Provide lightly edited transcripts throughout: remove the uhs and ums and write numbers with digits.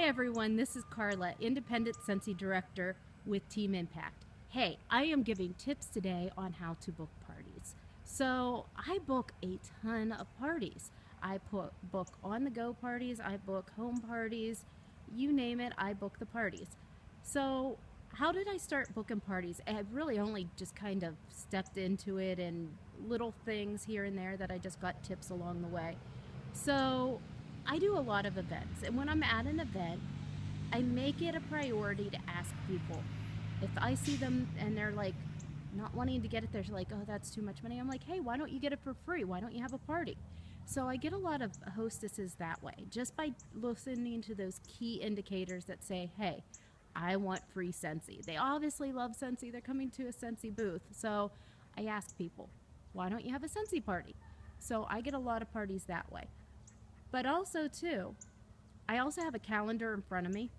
everyone, this is Carla, Independent Scentsy Director with Team Impact. Hey, I am giving tips today on how to book parties. So I book a ton of parties. I book on-the-go parties, I book home parties, you name it, I book the parties. So how did I start booking parties? I really only just kind of stepped into it and little things here and there that I just got tips along the way. So I do a lot of events, and when I'm at an event, I make it a priority to ask people. If I see them and they're like not wanting to get it, they're like, oh, that's too much money. I'm like, hey, why don't you get it for free? Why don't you have a party? So I get a lot of hostesses that way, just by listening to those key indicators that say, hey, I want free Scentsy. They obviously love Scentsy. They're coming to a Scentsy booth. So I ask people, why don't you have a Scentsy party? So I get a lot of parties that way. But also, too, I also have a calendar in front of me.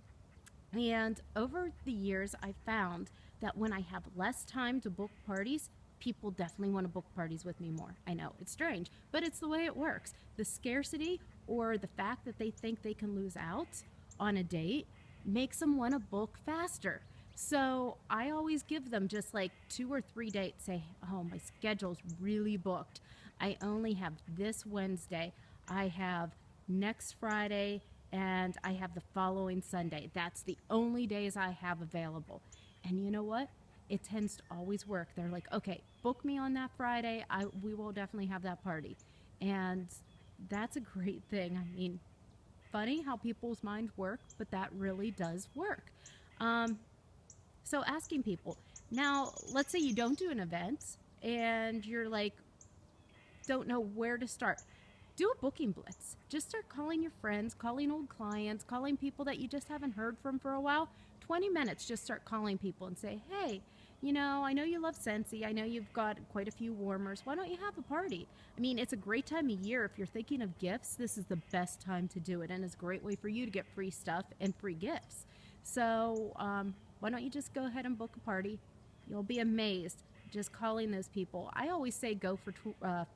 And over the years, I found that when I have less time to book parties, people definitely want to book parties with me more. I know, it's strange, but it's the way it works. The scarcity or the fact that they think they can lose out on a date makes them want to book faster. So I always give them just like 2 or 3 dates. Say, oh, my schedule's really booked. I only have this Wednesday. I have next Friday, and I have the following Sunday. That's the only days I have available. And you know what? It tends to always work. They're like, okay, book me on that Friday. We will definitely have that party. And that's a great thing. I mean, funny how people's minds work, but that really does work. So asking people. Now, let's say you don't do an event and you're like, don't know where to start. Do a booking blitz. Just start calling your friends, calling old clients, calling people that you just haven't heard from for a while. 20 minutes, just start calling people and say, hey, I know you love Scentsy. I know you've got quite a few warmers. Why don't you have a party? I mean, it's a great time of year. If you're thinking of gifts, this is the best time to do it. And it's a great way for you to get free stuff and free gifts. So why don't you just go ahead and book a party? You'll be amazed just calling those people. I always say go for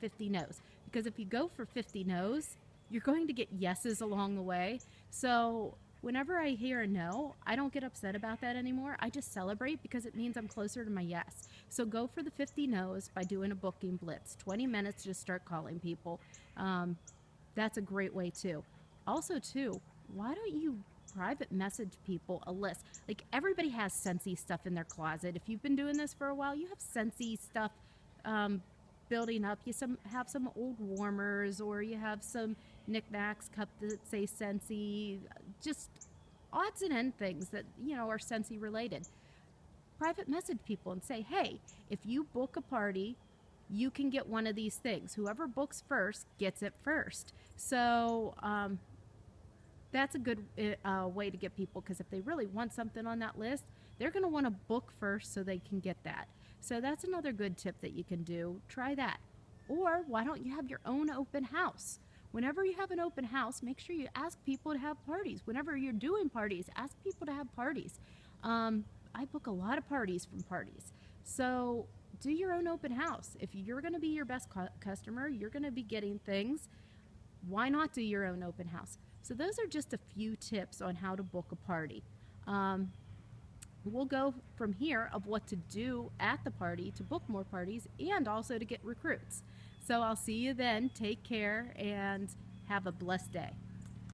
50 no's, because if you go for 50 no's, you're going to get yeses along the way. So whenever I hear a no, I don't get upset about that anymore. I just celebrate, because it means I'm closer to my yes. So go for the 50 no's by doing a booking blitz. 20 minutes, just start calling people. That's a great way too. Also too, why don't you private message people a list? Like, everybody has Scentsy stuff in their closet. If you've been doing this for a while, you have Scentsy stuff building up. You have some old warmers, or you have some knickknacks, cups that say Scentsy, just odds and end things that are Scentsy related. Private message people and say, hey, if you book a party, you can get one of these things. Whoever books first gets it first. So that's a good way to get people, because if they really want something on that list, they're going to want to book first so they can get that. So that's another good tip that you can do. Try that. Or why don't you have your own open house? Whenever you have an open house, make sure you ask people to have parties. Whenever you're doing parties, ask people to have parties. I book a lot of parties from parties. So do your own open house. If you're going to be your best customer, you're going to be getting things, why not do your own open house? So those are just a few tips on how to book a party. We'll go from here of what to do at the party to book more parties, and also to get recruits. So I'll see you then. Take care and have a blessed day.